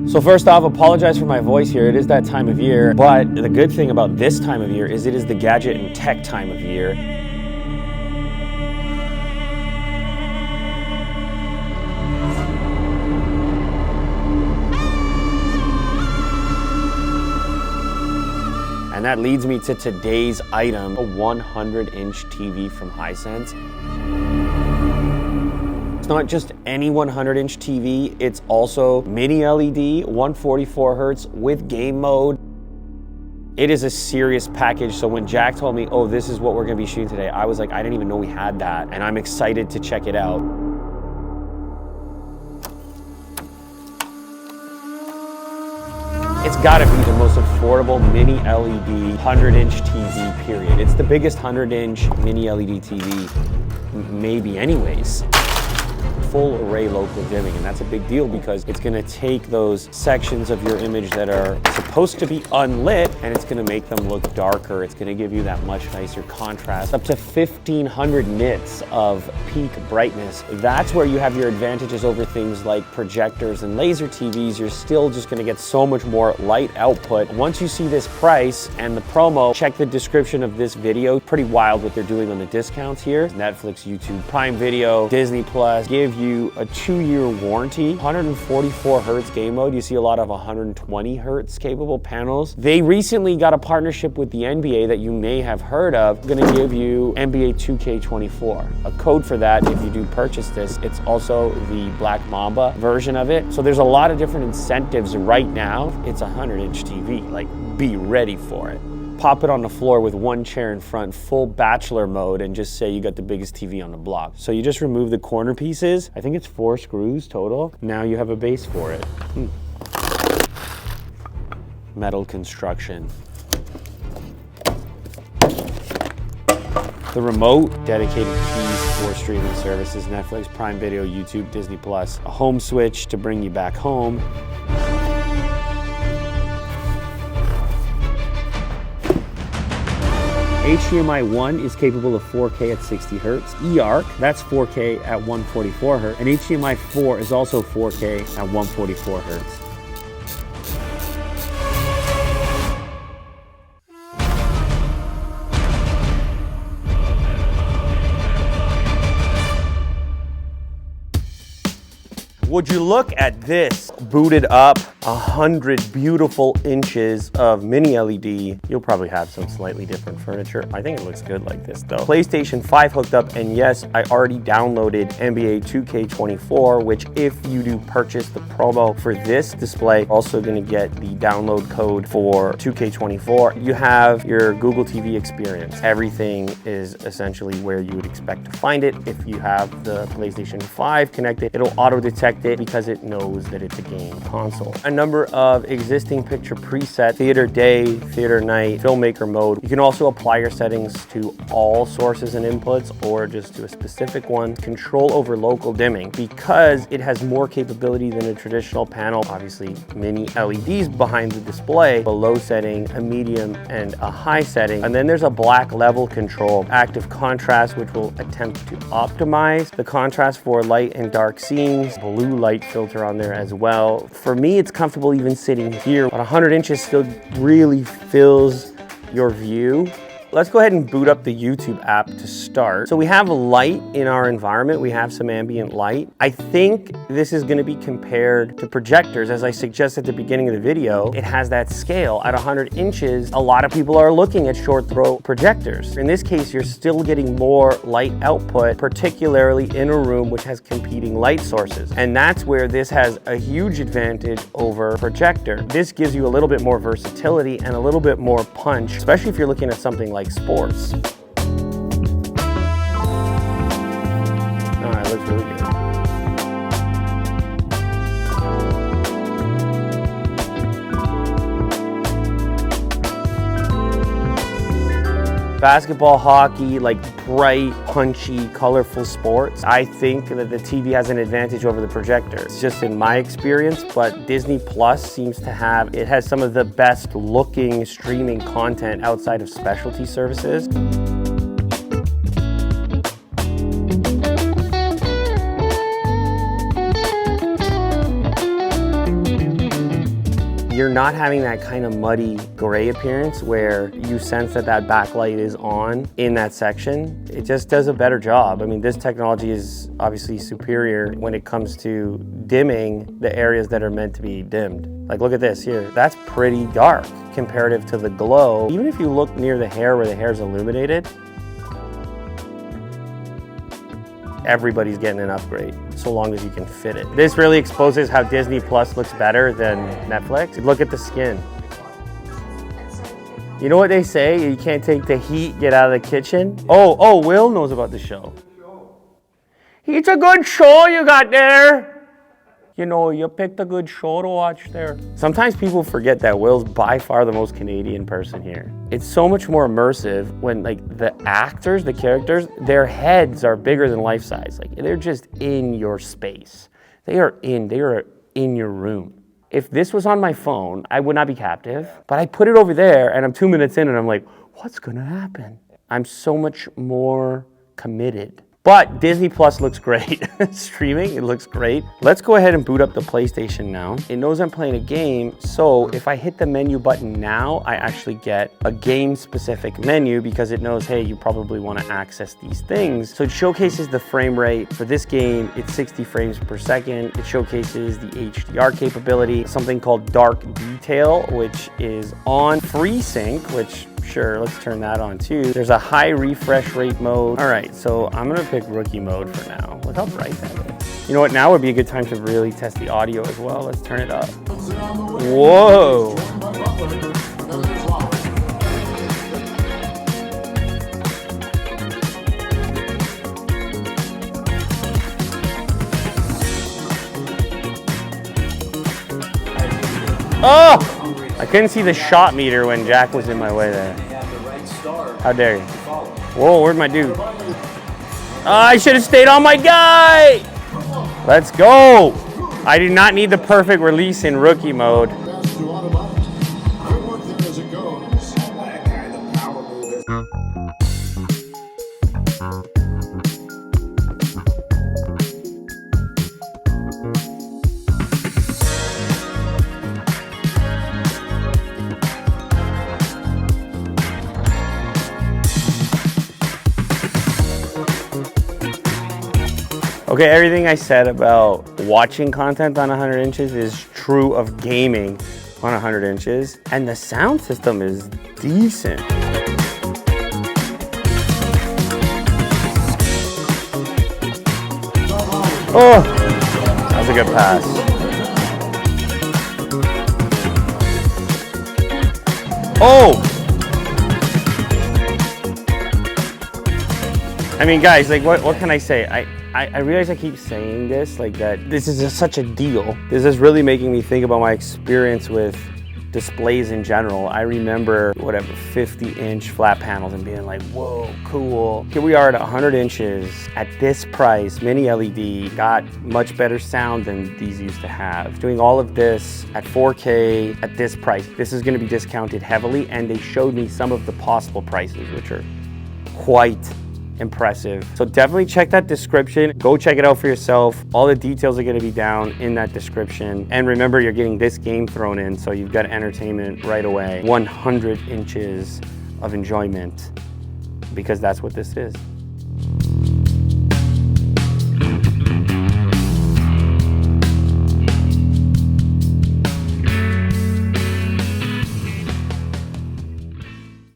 So first off, apologize for my voice here. It is that time of year, but the good thing about this time of year is it is the gadget and tech time of year. And that leads me to today's item, a 100-inch TV from Hisense. It's not just any 100-inch TV, it's also mini LED, 144 hertz with game mode. It is a serious package, so when Jack told me, oh, this is what we're gonna be shooting today, I was like, I didn't even know we had that, and I'm excited to check it out. It's gotta be the most affordable mini LED 100-inch TV, period. It's the biggest 100-inch mini LED TV, maybe anyways. Full array local dimming, and that's a big deal because it's gonna take those sections of your image that are supposed to be unlit and it's gonna make them look darker. It's gonna give you that much nicer contrast. Up to 1500 nits of peak brightness. That's where you have your advantages over things like projectors and laser TVs. You're still just gonna get so much more light output. Once you see this price and the promo, check the description of this video. Pretty wild what they're doing on the discounts here. Netflix, YouTube, Prime Video, Disney Plus, give you a 2-year warranty, 144 hertz game mode. You see a lot of 120 hertz capable panels. They recently got a partnership with the NBA that you may have heard of. I'm gonna give you NBA 2K24. A code for that if you do purchase this. It's also the Black Mamba version of it. So there's a lot of different incentives right now. It's a 100-inch TV, like be ready for it. Pop it on the floor with one chair in front, full bachelor mode, and just say you got the biggest TV on the block. So you just remove the corner pieces. I think it's 4 screws total. Now you have a base for it. Metal construction. The remote, dedicated keys for streaming services, Netflix, Prime Video, YouTube, Disney Plus. A home switch to bring you back home. HDMI 1 is capable of 4K at 60 hertz. eARC, that's 4K at 144 hertz. And HDMI 4 is also 4K at 144 hertz. Would you look at this? Booted up, 100 beautiful inches of mini LED. You'll probably have some slightly different furniture. I think it looks good like this though. PlayStation 5 hooked up, and yes, I already downloaded NBA 2K24, which if you do purchase the promo for this display, also gonna get the download code for 2K24. You have your Google TV experience. Everything is essentially where you would expect to find it. If you have the PlayStation 5 connected, it'll auto detect it because it knows that it's a game console. A number of existing picture presets, theater day, theater night, filmmaker mode. You can also apply your settings to all sources and inputs or just to a specific one. Control over local dimming because it has more capability than a traditional panel. Obviously, mini LEDs behind the display, a low setting, a medium, and a high setting. And then there's a black level control, active contrast, which will attempt to optimize the contrast for light and dark scenes, blue light filter on there as well. For me, it's comfortable even sitting here, but 100 inches still really fills your view. Let's go ahead and boot up the YouTube app to start. So we have light in our environment. We have some ambient light. I think this is gonna be compared to projectors. As I suggested at the beginning of the video, it has that scale. At 100 inches, a lot of people are looking at short throw projectors. In this case, you're still getting more light output, particularly in a room which has competing light sources. And that's where this has a huge advantage over a projector. This gives you a little bit more versatility and a little bit more punch, especially if you're looking at something like sports. It looks really good. Basketball, hockey, like bright, punchy, colorful sports. I think that the TV has an advantage over the projector. It's just in my experience, but Disney Plus seems to have, it has some of the best looking streaming content outside of specialty services. not having that kind of muddy gray appearance where you sense that that backlight is on in that section. It just does a better job. I mean, this technology is obviously superior when it comes to dimming the areas that are meant to be dimmed. Like, look at this here. That's pretty dark comparative to the glow. Even if you look near the hair where the hair is illuminated, everybody's getting an upgrade, so long as you can fit it. This really exposes how Disney Plus looks better than Netflix. Look at the skin. You know what they say? You can't take the heat, get out of the kitchen. Oh, Will knows about the show. It's a good show you got there. You know, you picked a good show to watch there. Sometimes people forget that Will's by far the most Canadian person here. It's so much more immersive when like the actors, the characters, their heads are bigger than life size. Like they're just in your space. They are in your room. If this was on my phone, I would not be captive, but I put it over there and I'm 2 minutes in and I'm like, what's gonna happen? I'm so much more committed. But Disney Plus looks great. Streaming, it looks great. Let's go ahead and boot up the PlayStation now. It knows I'm playing a game, so if I hit the menu button now, I actually get a game-specific menu because it knows, hey, you probably want to access these things. So it showcases the frame rate. For this game, it's 60 frames per second. It showcases the HDR capability, something called Dark Detail, which is on FreeSync, which sure, let's turn that on too. There's a high refresh rate mode. All right, so I'm gonna pick rookie mode for now. Look how bright that is. You know what, now would be a good time to really test the audio as well. Let's turn it up. Whoa. Oh! I couldn't see the shot meter when Jack was in my way there. How dare you? Whoa, where'd my dude? I should have stayed on my guy! Let's go! I do not need the perfect release in rookie mode. Okay, everything I said about watching content on 100 inches is true of gaming on 100 inches, and the sound system is decent. Oh, that was a good pass. Oh! I mean, guys, like, what can I say? I realize I keep saying this, like that this is such a deal. This is really making me think about my experience with displays in general. I remember, 50-inch flat panels and being like, whoa, cool. Here we are at 100 inches at this price, mini LED, got much better sound than these used to have. Doing all of this at 4K at this price. This is gonna be discounted heavily, and they showed me some of the possible prices, which are quite impressive. So definitely check that description. Go check it out for yourself. All the details are going to be down in that description. And remember, you're getting this game thrown in, so you've got entertainment right away. 100 inches of enjoyment, because that's what this is.